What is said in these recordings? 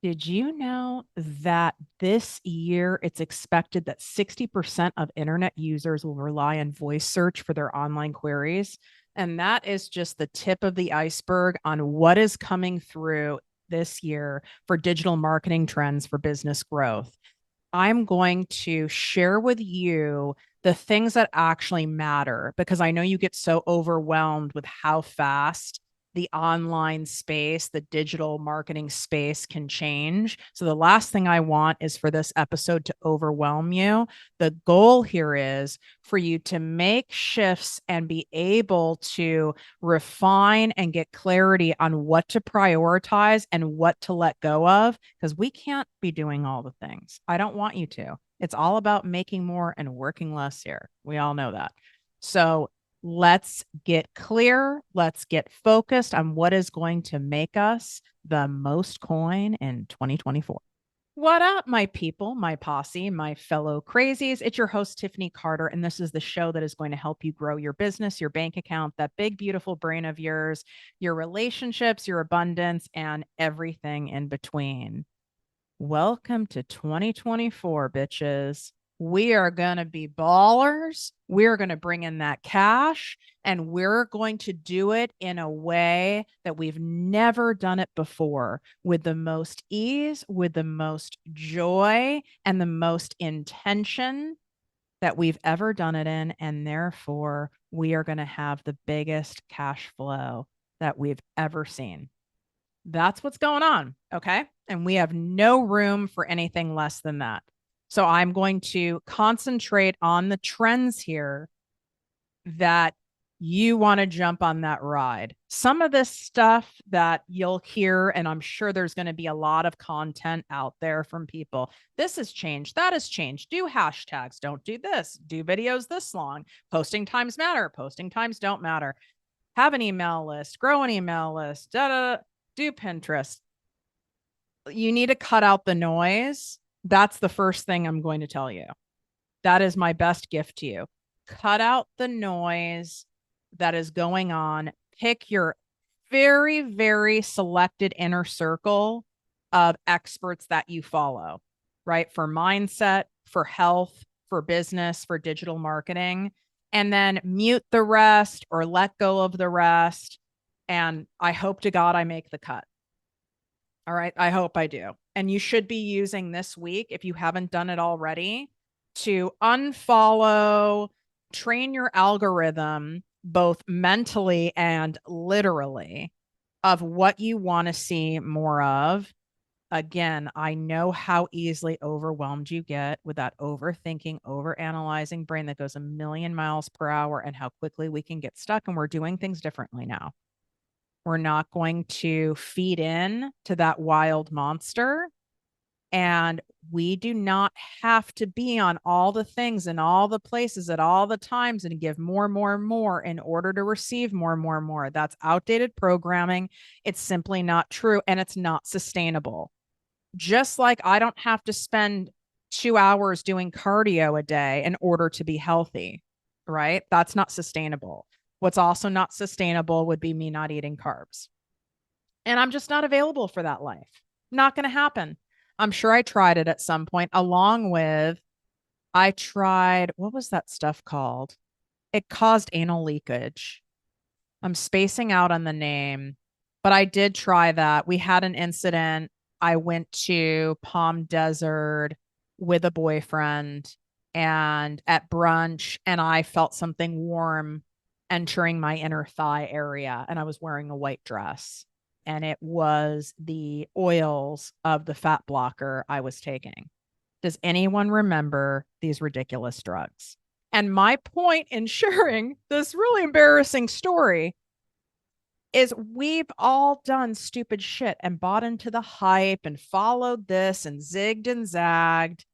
Did you know that this year it's expected that 60% of internet users will rely on voice search for their online queries? And that is just the tip of the iceberg on what is coming through this year for digital marketing trends for business growth. I'm going to share with you the things that actually matter because I know you get so overwhelmed with how fast the online space, the digital marketing space can change. So, the last thing I want is for this episode to overwhelm you. The goal here is for you to make shifts and be able to refine and get clarity on what to prioritize and what to let go of because we can't be doing all the things. I don't want you to. It's all about making more and working less here. We all know that. So let's get clear. Let's get focused on what is going to make us the most coin in 2024. What up, my people, my posse, my fellow crazies? It's your host, Tiffany Carter, and this is the show that is going to help you grow your business, your bank account, that big, beautiful brain of yours, your relationships, your abundance, and everything in between. Welcome to 2024, bitches. We are going to be ballers. We're going to bring in that cash and we're going to do it in a way that we've never done it before with the most ease, with the most joy, and the most intention that we've ever done it in. And therefore, we are going to have the biggest cash flow that we've ever seen. That's what's going on. Okay. And we have no room for anything less than that. So I'm going to concentrate on the trends here that you want to jump on that ride. Some of this stuff that you'll hear, and I'm sure there's going to be a lot of content out there from people. This has changed. That has changed. Do hashtags. Don't do this. Do videos this long. Posting times matter. Posting times don't matter. Have an email list. Grow an email list. Da, da, da. Do Pinterest. You need to cut out the noise. That's the first thing I'm going to tell you. That is my best gift to you. Cut out the noise that is going on. Pick your very, very selected inner circle of experts that you follow, right? For mindset, for health, for business, for digital marketing, and then mute the rest or let go of the rest. And I hope to God I make the cut. All right. I hope I do. And you should be using this week, if you haven't done it already, to unfollow, train your algorithm, both mentally and literally, of what you want to see more of. Again, I know how easily overwhelmed you get with that overthinking, overanalyzing brain that goes a million miles per hour and how quickly we can get stuck. And we're doing things differently now. We're not going to feed in to that wild monster. And we do not have to be on all the things and all the places at all the times and give more, more, more in order to receive more, more, more. That's outdated programming. It's simply not true and it's not sustainable. Just like I don't have to spend 2 hours doing cardio a day in order to be healthy, right? That's not sustainable. What's also not sustainable would be me not eating carbs. And I'm just not available for that life. Not going to happen. I'm sure I tried it at some point, along with I tried, what was that stuff called? It caused anal leakage. I'm spacing out on the name, but I did try that. We had an incident. I went to Palm Desert with a boyfriend and at brunch, and I felt something warm entering my inner thigh area, and I was wearing a white dress. And it was the oils of the fat blocker I was taking. Does anyone remember these ridiculous drugs? And my point in sharing this really embarrassing story is we've all done stupid shit and bought into the hype and followed this and zigged and zagged.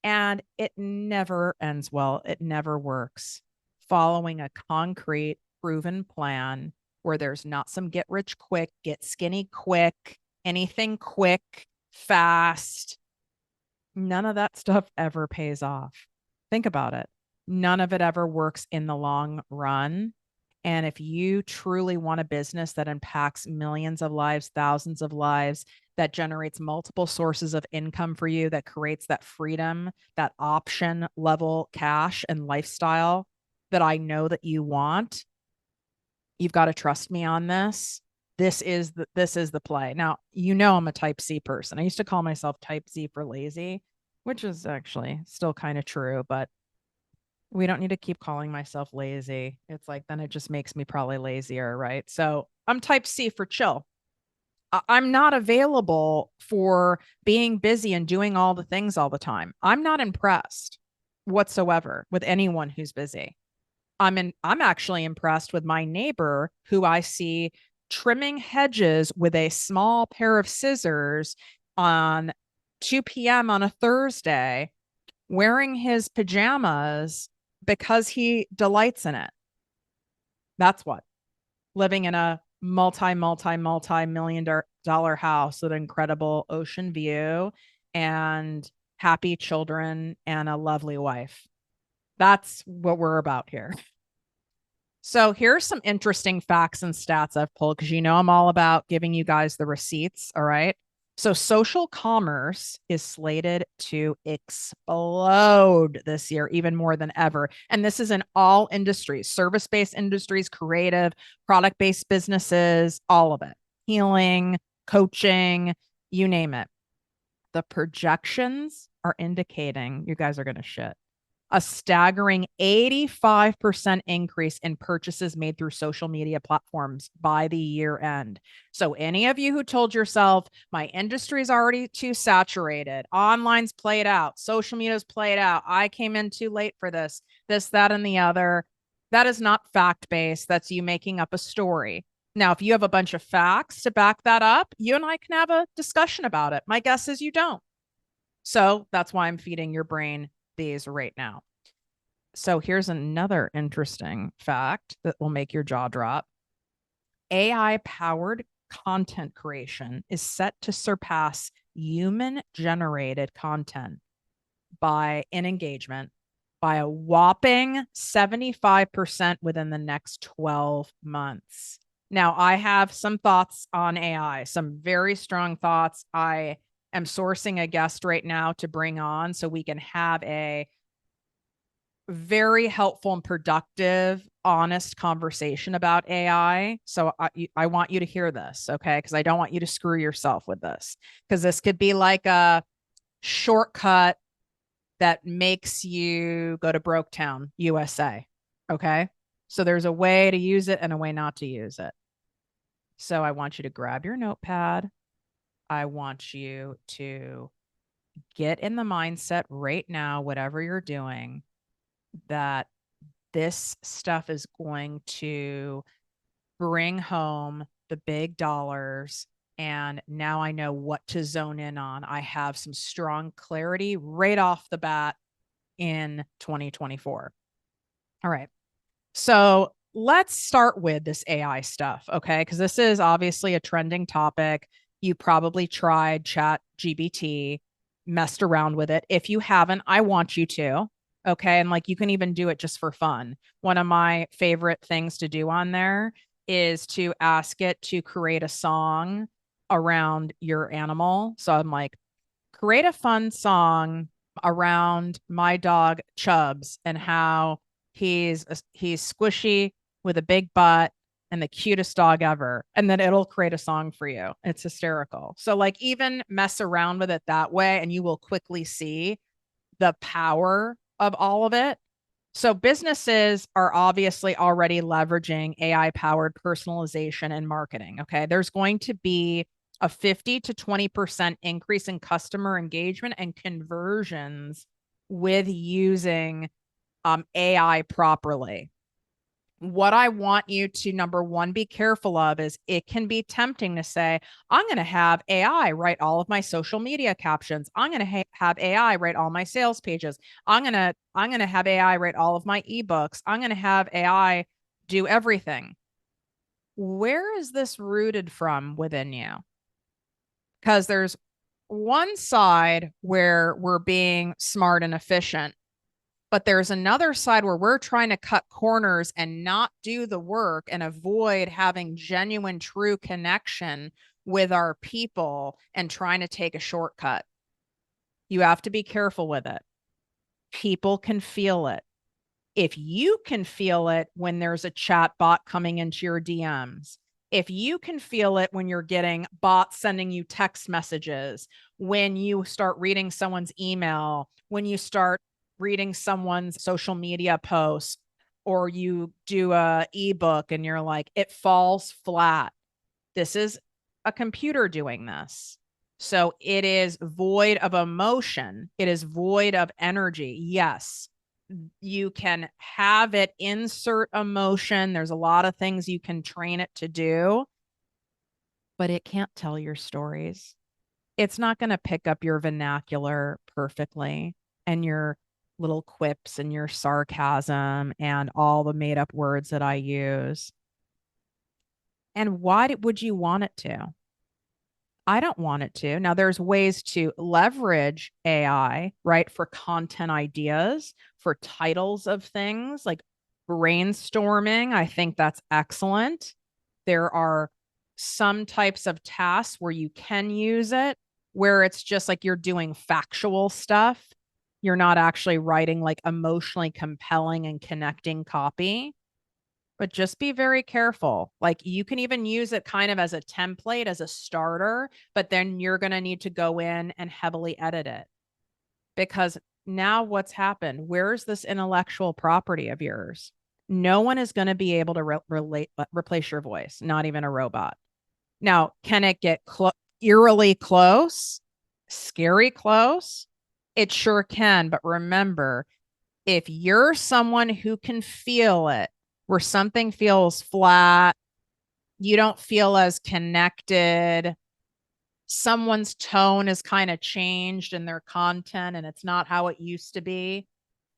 And it never ends well. It never works. Following a concrete, proven plan where there's not some get rich quick, get skinny quick, anything quick, fast. None of that stuff ever pays off. Think about it. None of it ever works in the long run. And if you truly want a business that impacts millions of lives, thousands of lives, that generates multiple sources of income for you, that creates that freedom, that option level cash and lifestyle that I know that you want, you've got to trust me on this. This is the play. Now, I'm a type C person. I used to call myself type Z for lazy, which is actually still kind of true, but we don't need to keep calling myself lazy. It's like, then it just makes me probably lazier, right? So I'm type C for chill. I'm not available for being busy and doing all the things all the time. I'm not impressed whatsoever with anyone who's busy. I'm actually impressed with my neighbor who I see trimming hedges with a small pair of scissors on 2 p.m. on a Thursday, wearing his pajamas because he delights in it. That's what. Living in a multi-million dollar house with an incredible ocean view and happy children and a lovely wife. That's what we're about here. So here's some interesting facts and stats I've pulled because I'm all about giving you guys the receipts. All right. So social commerce is slated to explode this year, even more than ever. And this is in all industries, service-based industries, creative, product-based businesses, all of it, healing, coaching, you name it. The projections are indicating you guys are going to shit a staggering 85% increase in purchases made through social media platforms by the year end. So, any of you who told yourself, my industry is already too saturated, online's played out, social media's played out, I came in too late for this, that, and the other, that is not fact based. That's you making up a story. Now, if you have a bunch of facts to back that up, you and I can have a discussion about it. My guess is you don't. So, that's why I'm feeding your brain these right now. So here's another interesting fact that will make your jaw drop. AI powered content creation is set to surpass human generated content in engagement by a whopping 75% within the next 12 months. Now, I have some thoughts on AI, some very strong thoughts. I am sourcing a guest right now to bring on so we can have a very helpful and productive, honest conversation about AI. So I want you to hear this, okay? Because I don't want you to screw yourself with this, because this could be like a shortcut that makes you go to Broketown, USA, okay? So there's a way to use it and a way not to use it. So I want you to grab your notepad. I want you to get in the mindset right now, whatever you're doing, that this stuff is going to bring home the big dollars. And now I know what to zone in on. I have some strong clarity right off the bat in 2024. All right. So let's start with this AI stuff, okay? Because this is obviously a trending topic. You probably tried Chat GBT, messed around with it. If you haven't, I want you to. Okay. And like you can even do it just for fun. One of my favorite things to do on there is to ask it to create a song around your animal. So I'm like, create a fun song around my dog Chubbs and how he's squishy with a big butt and the cutest dog ever. And then it'll create a song for you. It's hysterical. So like even mess around with it that way and you will quickly see the power of all of it. So businesses are obviously already leveraging AI powered personalization and marketing. Okay. There's going to be a 50 to 20% increase in customer engagement and conversions with using AI properly. What I want you to, number one, be careful of is it can be tempting to say, I'm going to have AI write all of my social media captions. I'm going to have AI write all my sales pages. I'm going to have AI write all of my ebooks. I'm going to have AI do everything. Where is this rooted from within you? Because there's one side where we're being smart and efficient, But there's another side where we're trying to cut corners and not do the work and avoid having genuine, true connection with our people and trying to take a shortcut. You have to be careful with it. People can feel it. If you can feel it when there's a chat bot coming into your DMs, if you can feel it when you're getting bots sending you text messages, when you start reading someone's email, when you start reading someone's social media posts, or you do a ebook and you're like, it falls flat. This is a computer doing this. So it is void of emotion. It is void of energy. Yes, you can have it insert emotion. There's a lot of things you can train it to do, but it can't tell your stories. It's not going to pick up your vernacular perfectly and your little quips and your sarcasm and all the made up words that I use. And why would you want it to? I don't want it to. Now, there's ways to leverage AI, right, for content ideas, for titles of things like brainstorming. I think that's excellent. There are some types of tasks where you can use it, where it's just like you're doing factual stuff. You're not actually writing like emotionally compelling and connecting copy. But just be very careful. Like you can even use it kind of as a template, as a starter, but then you're going to need to go in and heavily edit it. Because now what's happened? Where's this intellectual property of yours? No one is going to be able to replace your voice, not even a robot. Now, can it get eerily close, scary close? It sure can. But remember, if you're someone who can feel it, where something feels flat, you don't feel as connected, someone's tone is kind of changed in their content and it's not how it used to be.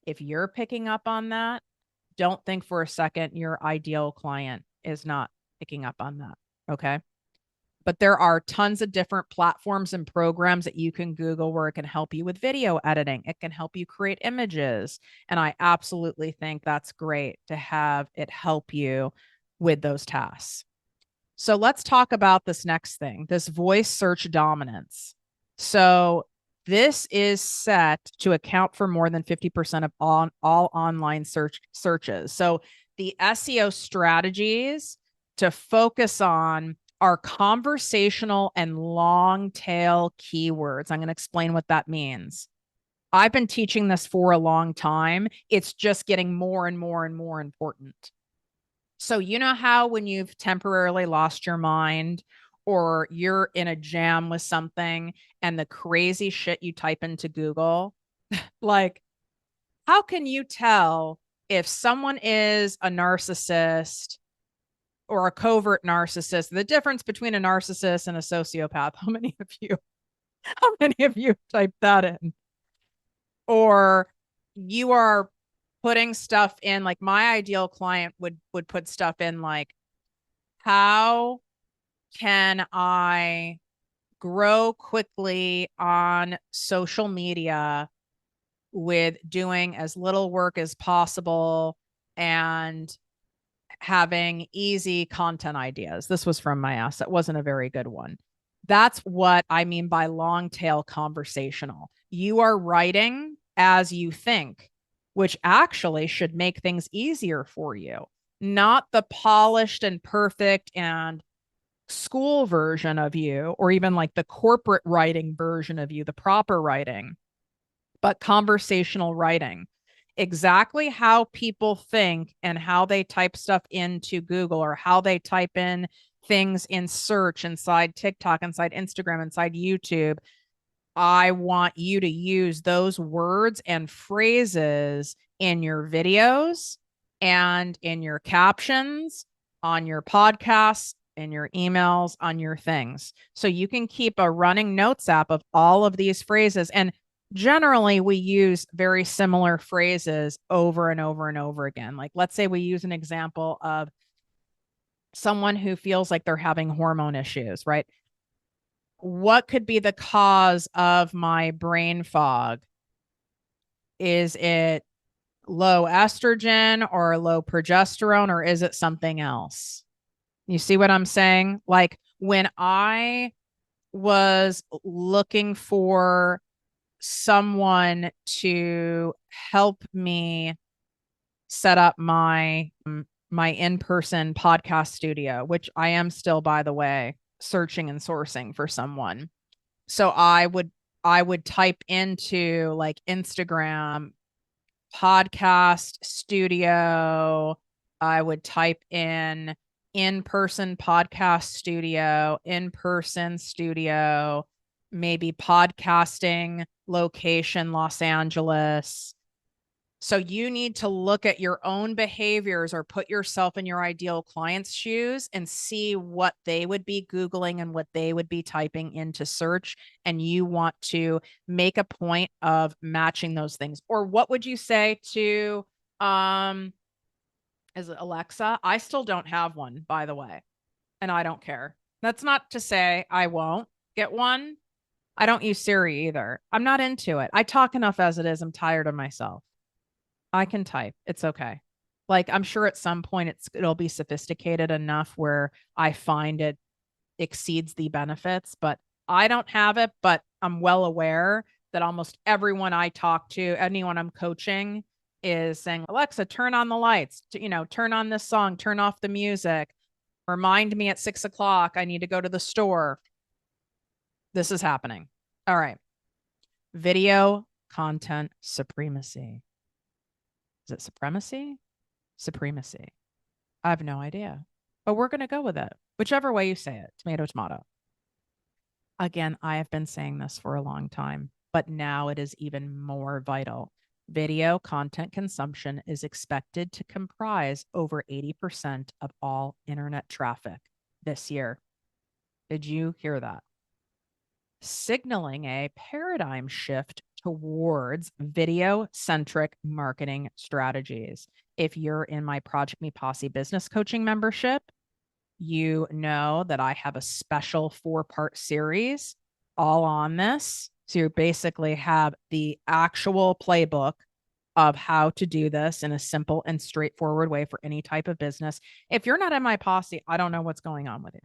If you're picking up on that, don't think for a second your ideal client is not picking up on that. Okay. But there are tons of different platforms and programs that you can Google where it can help you with video editing. It can help you create images. And I absolutely think that's great to have it help you with those tasks. So let's talk about this next thing, this voice search dominance. So this is set to account for more than 50% of all online searches. So the SEO strategies to focus on are conversational and long tail keywords. I'm going to explain what that means. I've been teaching this for a long time. It's just getting more and more and more important. So, you know how when you've temporarily lost your mind or you're in a jam with something and the crazy shit you type into Google, like, how can you tell if someone is a narcissist or a covert narcissist? The difference between a narcissist and a sociopath. How many of you type that in? Or you are putting stuff in, like my ideal client would put stuff in like, how can I grow quickly on social media with doing as little work as possible and having easy content ideas? This was from my ass. That wasn't a very good one. That's what I mean by long tail conversational. You are writing as you think, which actually should make things easier for you, not the polished and perfect and school version of you, or even like the corporate writing version of you, the proper writing, but conversational writing. Exactly how people think and how they type stuff into Google or how they type in things in search inside TikTok, inside Instagram, inside YouTube. I want you to use those words and phrases in your videos and in your captions, on your podcasts, in your emails, on your things. So you can keep a running notes app of all of these phrases. And generally, we use very similar phrases over and over and over again. Like, let's say we use an example of someone who feels like they're having hormone issues, right? What could be the cause of my brain fog? Is it low estrogen or low progesterone, or is it something else? You see what I'm saying? Like when I was looking for someone to help me set up my in-person podcast studio, which I am still, by the way, searching and sourcing for someone. So I would type into like Instagram podcast studio. I would type in-person podcast studio, in-person studio, maybe podcasting location, Los Angeles. So you need to look at your own behaviors or put yourself in your ideal client's shoes and see what they would be Googling and what they would be typing into search. And you want to make a point of matching those things. Or what would you say to, is it Alexa? I still don't have one, by the way, and I don't care. That's not to say I won't get one. I don't use Siri either. I'm not into it. I talk enough as it is. I'm tired of myself. I can type. It's okay. Like I'm sure at some point it'll be sophisticated enough where I find it exceeds the benefits, but I don't have it, but I'm well aware that almost everyone I talk to, anyone I'm coaching is saying, Alexa, turn on the lights, turn on this song, turn off the music, remind me at 6 o'clock, I need to go to the store. This is happening. All right. Video content supremacy. Is it supremacy? Supremacy. I have no idea, but we're going to go with it. Whichever way you say it, tomato, tomato. Again, I have been saying this for a long time, but now it is even more vital. Video content consumption is expected to comprise over 80% of all internet traffic this year. Did you hear that? Signaling a paradigm shift towards video-centric marketing strategies. If you're in my ProjectME Posse business coaching membership, you know that I have a special 4-part series all on this. So you basically have the actual playbook of how to do this in a simple and straightforward way for any type of business. If you're not in my posse, I don't know what's going on with you.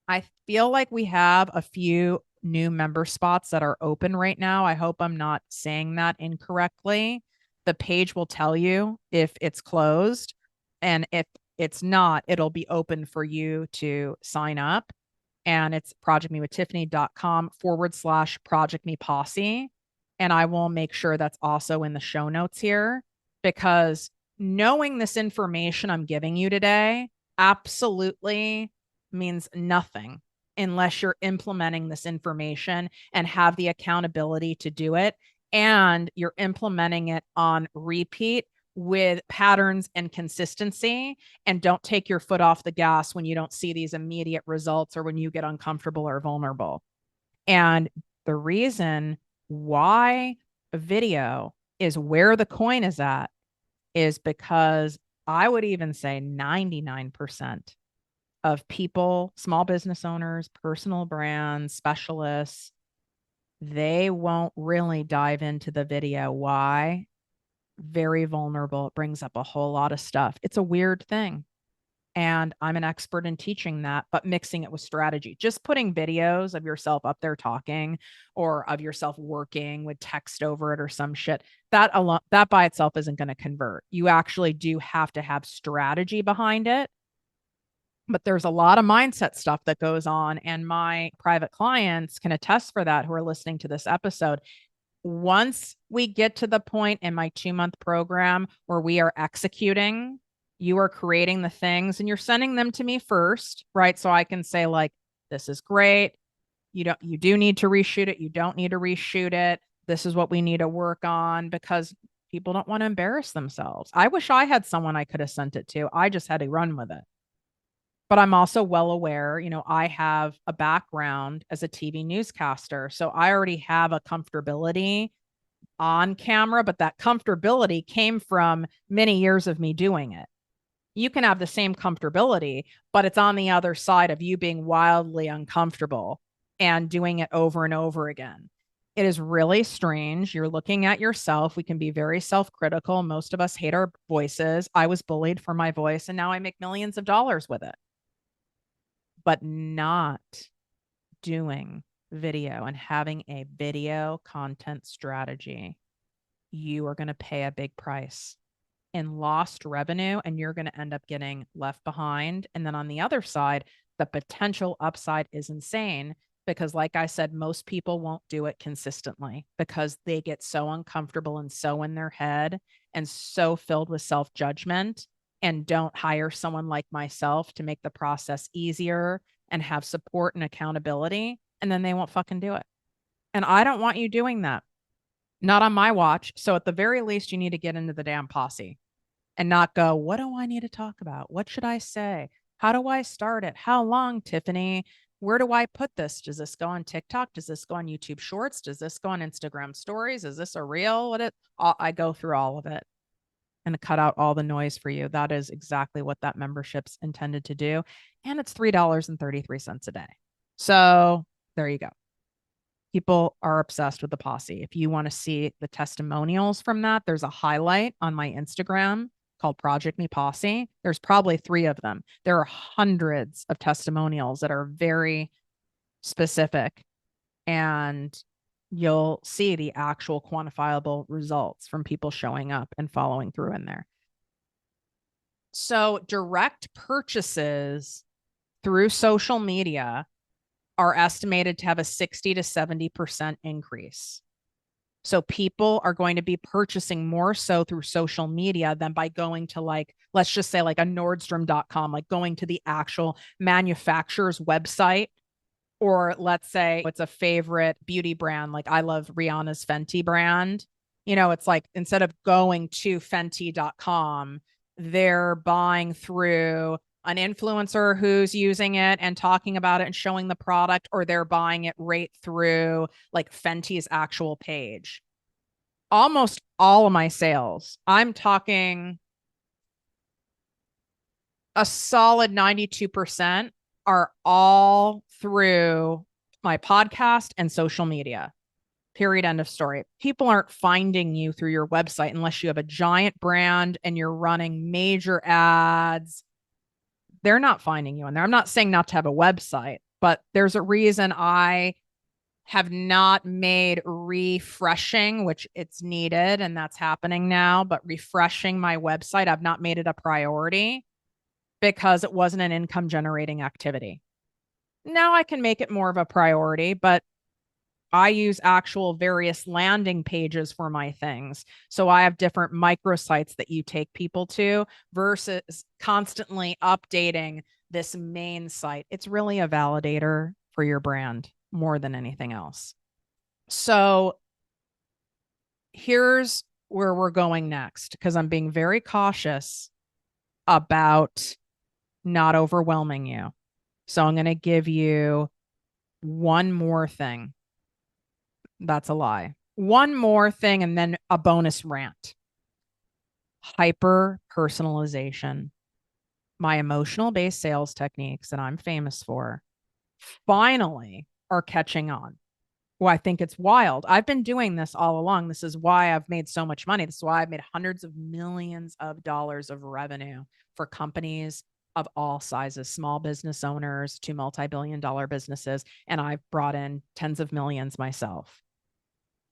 I feel like we have a few new member spots that are open right now. I hope I'm not saying that incorrectly. The page will tell you if it's closed, and if it's not, it'll be open for you to sign up. And it's projectmewithtiffany.com/projectmeposse. And I will make sure that's also in the show notes here, because knowing this information I'm giving you today absolutely means nothing unless you're implementing this information and have the accountability to do it. And you're implementing it on repeat with patterns and consistency, and don't take your foot off the gas when you don't see these immediate results or when you get uncomfortable or vulnerable. And the reason why video is where the coin is at is because I would even say 99% of people, small business owners, personal brands, specialists, they won't really dive into the video. Why? Very vulnerable. It brings up a whole lot of stuff. It's a weird thing. And I'm an expert in teaching that, but mixing it with strategy. Just putting videos of yourself up there talking or of yourself working with text over it or some shit, that alone, that by itself isn't going to convert. You actually do have to have strategy behind it. But there's a lot of mindset stuff that goes on, and my private clients can attest for that who are listening to this episode. Once we get to the point in my 2-month program where we are executing, you are creating the things and you're sending them to me first, right? So I can say like, this is great. You do need to reshoot it. You don't need to reshoot it. This is what we need to work on, because people don't want to embarrass themselves. I wish I had someone I could have sent it to. I just had to run with it. But I'm also well aware, I have a background as a TV newscaster. So I already have a comfortability on camera, but that comfortability came from many years of me doing it. You can have the same comfortability, but it's on the other side of you being wildly uncomfortable and doing it over and over again. It is really strange. You're looking at yourself. We can be very self-critical. Most of us hate our voices. I was bullied for my voice, and now I make millions of dollars with it. But not doing video and having a video content strategy, you are going to pay a big price in lost revenue, and you're going to end up getting left behind. And then on the other side, the potential upside is insane because, like I said, most people won't do it consistently because they get so uncomfortable and so in their head and so filled with self-judgment, and don't hire someone like myself to make the process easier and have support and accountability. And then they won't fucking do it. And I don't want you doing that. Not on my watch. So at the very least, you need to get into the damn posse and not go, what do I need to talk about? What should I say? How do I start it? How long, Tiffany? Where do I put this? Does this go on TikTok? Does this go on YouTube Shorts? Does this go on Instagram Stories? Is this a reel? I go through all of it and cut out all the noise for you. That is exactly what that membership's intended to do. And it's $3.33 a day. So there you go. People are obsessed with the posse. If you want to see the testimonials from that, there's a highlight on my Instagram called ProjectME Posse. There's probably 3 of them. There are hundreds of testimonials that are very specific, and you'll see the actual quantifiable results from people showing up and following through in there. So direct purchases through social media are estimated to have a 60 to 70% increase. So people are going to be purchasing more so through social media than by going to, like, let's just say like a Nordstrom.com, like going to the actual manufacturer's website. Or let's say it's a favorite beauty brand. Like I love Rihanna's Fenty brand. It's like instead of going to Fenty.com, they're buying through an influencer who's using it and talking about it and showing the product, or they're buying it right through like Fenty's actual page. Almost all of my sales, I'm talking a solid 92%, are all through my podcast and social media. Period. End of story. People aren't finding you through your website unless you have a giant brand and you're running major ads. They're not finding you in there. I'm not saying not to have a website, but there's a reason I have not made refreshing, which it's needed, and that's happening now, but refreshing my website, I've not made it a priority because it wasn't an income generating activity. Now I can make it more of a priority, but I use actual various landing pages for my things. So I have different microsites that you take people to versus constantly updating this main site. It's really a validator for your brand more than anything else. So here's where we're going next, because I'm being very cautious about not overwhelming you. So I'm going to give you one more thing. That's a lie. One more thing, and then a bonus rant. Hyper-personalization. My emotional-based sales techniques that I'm famous for finally are catching on. Well, I think it's wild. I've been doing this all along. This is why I've made so much money. This is why I've made hundreds of millions of dollars of revenue for companies of all sizes, small business owners to multi-billion-dollar businesses. And I've brought in tens of millions myself.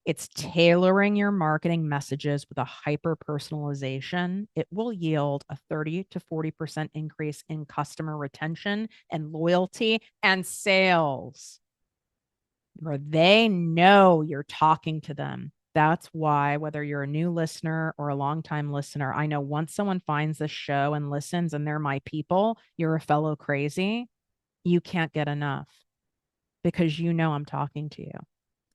It's tailoring your marketing messages with a hyper personalization. It will yield a 30 to 40% increase in customer retention and loyalty and sales, where they know you're talking to them. That's why, whether you're a new listener or a longtime listener, I know once someone finds this show and listens and they're my people, you're a fellow crazy, you can't get enough, because you know I'm talking to you,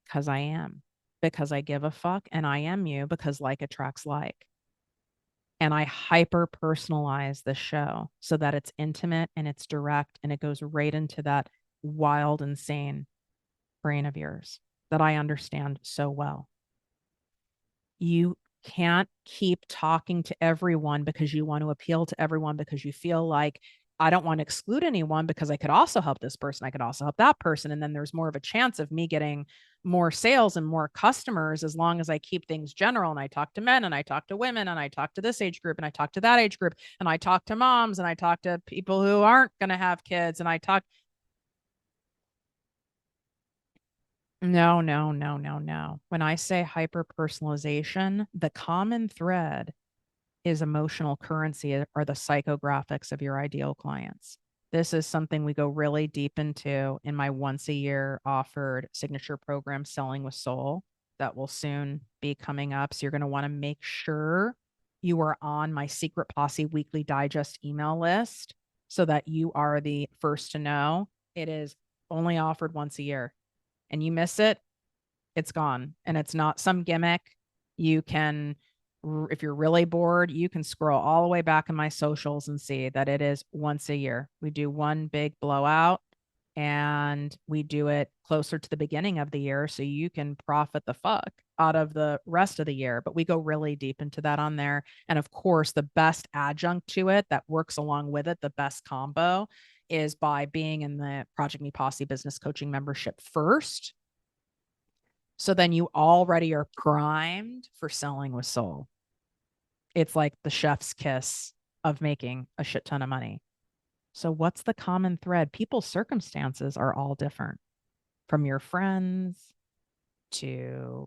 because I am, because I give a fuck, and I am you, because like attracts like. And I hyper personalize the show so that it's intimate and it's direct and it goes right into that wild, insane brain of yours that I understand so well. You can't keep talking to everyone because you want to appeal to everyone, because you feel like I don't want to exclude anyone because I could also help this person. I could also help that person. And then there's more of a chance of me getting more sales and more customers as long as I keep things general. And I talk to men and I talk to women and I talk to this age group and I talk to that age group and I talk to moms and I talk to people who aren't going to have kids and I talk. No, no, no, no, no. When I say hyper personalization, the common thread is emotional currency are the psychographics of your ideal clients. This is something we go really deep into in my once a year offered signature program, Selling with Soul, that will soon be coming up. So you're going to want to make sure you are on my Secret Posse weekly digest email list so that you are the first to know. It is only offered once a year, and you miss it, it's gone. And it's not some gimmick. You can, if you're really bored, you can scroll all the way back in my socials and see that it is once a year. We do one big blowout and we do it closer to the beginning of the year so you can profit the fuck out of the rest of the year. But we go really deep into that on there. And of course, the best adjunct to it that works along with it, the best combo is by being in the ProjectME Posse business coaching membership first, so then you already are primed for selling with soul. It's like the chef's kiss of making a shit ton of money. So what's the common thread? People's circumstances are all different, from your friends to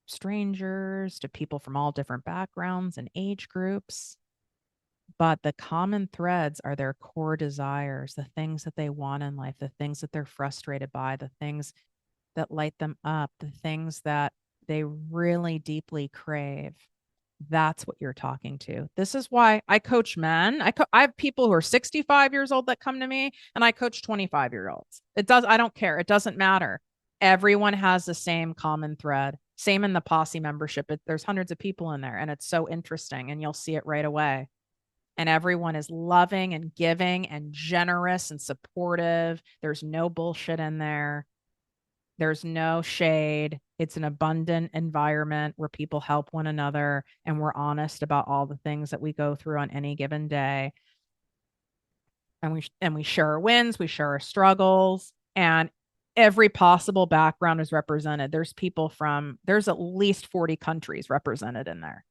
strangers to people from all different backgrounds and age groups. But the common threads are their core desires, the things that they want in life, the things that they're frustrated by, the things that light them up, the things that they really deeply crave. That's what you're talking to. This is why I coach men. I have people who are 65 years old that come to me, and I coach 25-year-olds. I don't care. It doesn't matter. Everyone has the same common thread. Same in the Posse membership. There's hundreds of people in there, and it's so interesting, and you'll see it right away. And everyone is loving and giving and generous and supportive. There's no bullshit in there. There's no shade. It's an abundant environment where people help one another and we're honest about all the things that we go through on any given day. And we share our wins, we share our struggles, and every possible background is represented. There's at least 40 countries represented in there.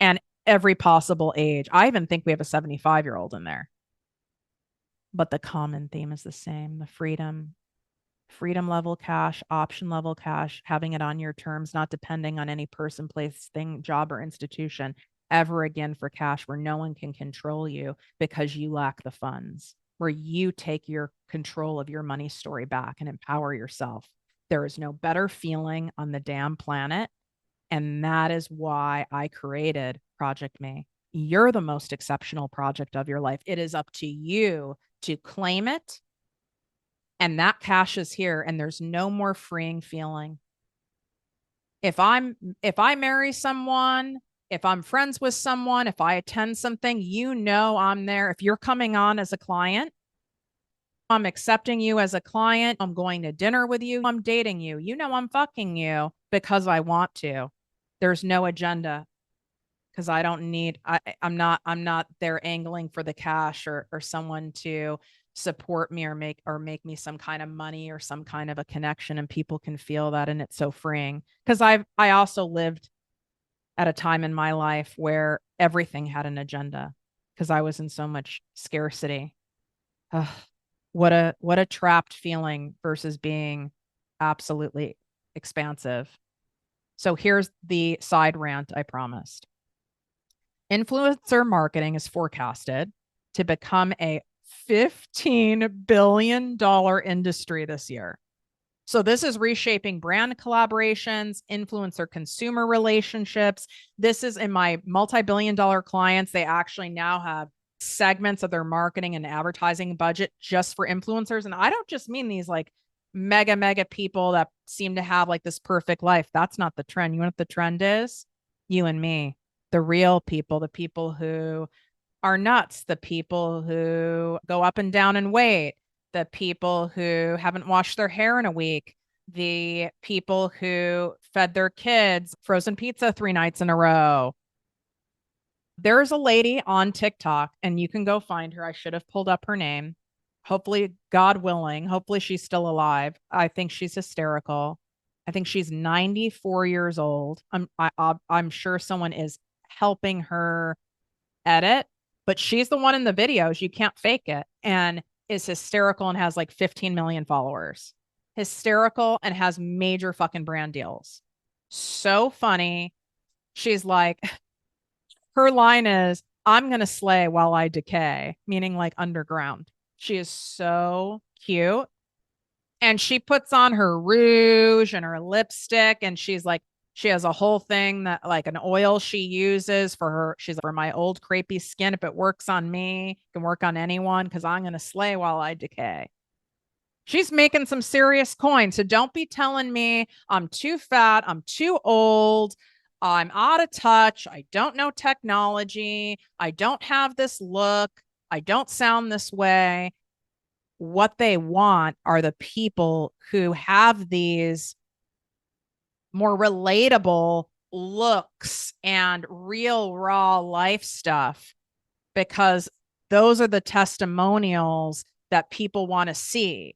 And every possible age. I even think we have a 75-year-old in there. But the common theme is the same, the freedom level cash, option level cash, having it on your terms, not depending on any person, place, thing, job, or institution ever again for cash, where no one can control you because you lack the funds, where you take your control of your money story back and empower yourself. There is no better feeling on the damn planet. And that is why I created ProjectME. You're the most exceptional project of your life. It is up to you to claim it, and that cash is here, and there's no more freeing feeling. If I marry someone, if I'm friends with someone, if I attend something, I'm there. If you're coming on as a client, I'm accepting you as a client, I'm going to dinner with you, I'm dating you, I'm fucking you because I want to. There's no agenda, because I don't need, I'm not there angling for the cash or someone to support me or make me some kind of money or some kind of a connection, and people can feel that, and it's so freeing. Because I also lived at a time in my life where everything had an agenda because I was in so much scarcity. Ugh, what a trapped feeling versus being absolutely expansive. So here's the side rant I promised. Influencer marketing is forecasted to become a $15 billion industry this year. So this is reshaping brand collaborations, influencer consumer relationships. This is in my multi-billion dollar clients. They actually now have segments of their marketing and advertising budget just for influencers. And I don't just mean these like mega people that seem to have like this perfect life. That's not the trend. You know what the trend is? You and me, the real people, the people who are nuts, the people who go up and down in weight, the people who haven't washed their hair in a week, the people who fed their kids frozen pizza 3 nights in a row. There's a lady on TikTok, and you can go find her. I should have pulled up her name. Hopefully, God willing, hopefully she's still alive. I think she's hysterical. I think she's 94 years old. I'm sure someone is helping her edit, but she's the one in the videos. You can't fake it, and is hysterical and has like 15 million followers. Hysterical and has major fucking brand deals. So funny. She's like, her line is, I'm going to slay while I decay, meaning like underground. She is so cute. And she puts on her rouge and her lipstick. And she's like, she has a whole thing that like an oil she uses for her. She's like, for my old crepey skin. If it works on me, it can work on anyone because I'm going to slay while I decay. She's making some serious coin. So don't be telling me I'm too fat, I'm too old, I'm out of touch, I don't know technology, I don't have this look, I don't sound this way. What they want are the people who have these more relatable looks and real raw life stuff, because those are the testimonials that people want to see.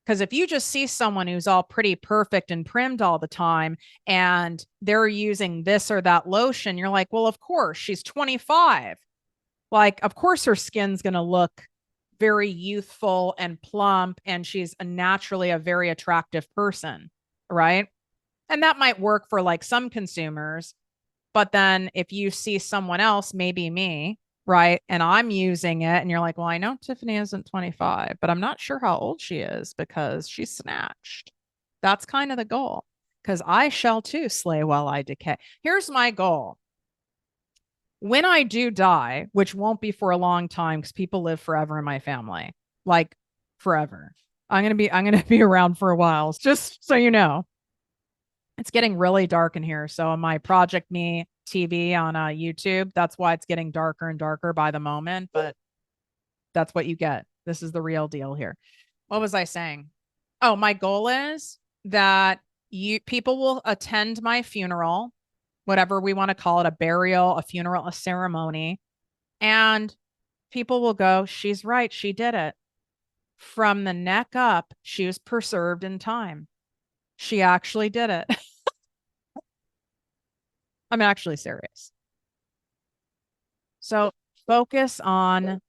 Because if you just see someone who's all pretty perfect and primed all the time and they're using this or that lotion, you're like, well, of course, she's 25. Like, of course, her skin's going to look very youthful and plump, and she's naturally a very attractive person, right? And that might work for like some consumers. But then if you see someone else, maybe me, right? And I'm using it, and you're like, well, I know Tiffany isn't 25, but I'm not sure how old she is because she's snatched. That's kind of the goal, because I shall too slay while I decay. Here's my goal. When I do die, which won't be for a long time because people live forever in my family, like forever. I'm gonna be around for a while, just so you know. It's getting really dark in here. So on my ProjectME TV on YouTube, that's why it's getting darker and darker by the moment. But that's what you get. This is the real deal here. What was I saying? Oh, my goal is that you people will attend my funeral, whatever we want to call it, a burial, a funeral, a ceremony, and people will go, she's right, she did it. From the neck up, she was preserved in time. She actually did it. I'm actually serious. So focus on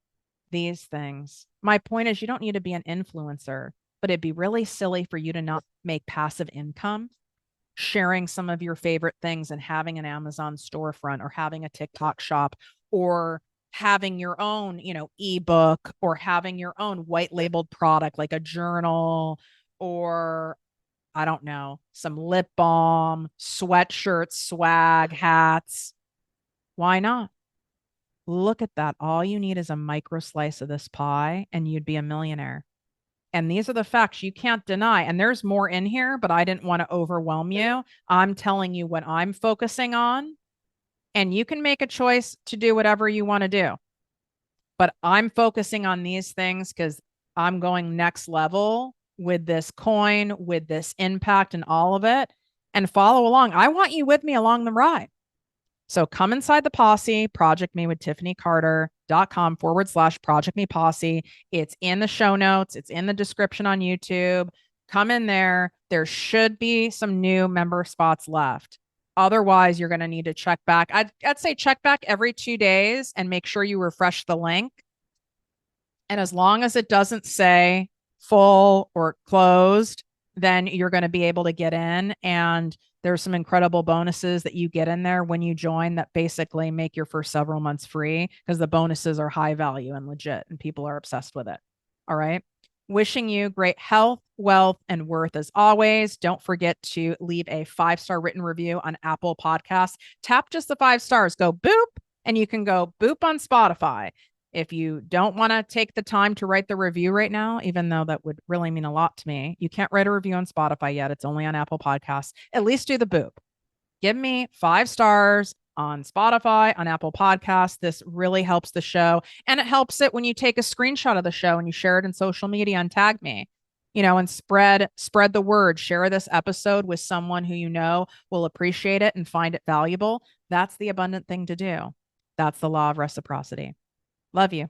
these things. My point is, you don't need to be an influencer, but it'd be really silly for you to not make passive income sharing some of your favorite things and having an Amazon storefront or having a TikTok shop or having your own, ebook or having your own white labeled product like a journal or I don't know, some lip balm, sweatshirts, swag, hats. Why not? Look at that. All you need is a micro slice of this pie and you'd be a millionaire. And these are the facts you can't deny. And there's more in here, but I didn't want to overwhelm you. I'm telling you what I'm focusing on, and you can make a choice to do whatever you want to do. But I'm focusing on these things because I'm going next level with this coin, with this impact and all of it, and follow along. I want you with me along the ride. So come inside the posse, Project Me with TiffanyCarter.com/Project Me Posse. It's in the show notes. It's in the description on YouTube. Come in there. There should be some new member spots left. Otherwise, you're going to need to check back. I'd say check back every 2 days and make sure you refresh the link. And as long as it doesn't say full or closed, then you're going to be able to get in. And there's some incredible bonuses that you get in there when you join that basically make your first several months free because the bonuses are high value and legit and people are obsessed with it. All right. Wishing you great health, wealth, and worth as always. Don't forget to leave a 5-star written review on Apple Podcasts. Tap just the 5 stars, go boop, and you can go boop on Spotify. If you don't want to take the time to write the review right now, even though that would really mean a lot to me, you can't write a review on Spotify yet. It's only on Apple Podcasts. At least do the boop. Give me 5 stars on Spotify, on Apple Podcasts. This really helps the show. And it helps it when you take a screenshot of the show and you share it in social media and tag me, and spread the word. Share this episode with someone who will appreciate it and find it valuable. That's the abundant thing to do. That's the law of reciprocity. Love you.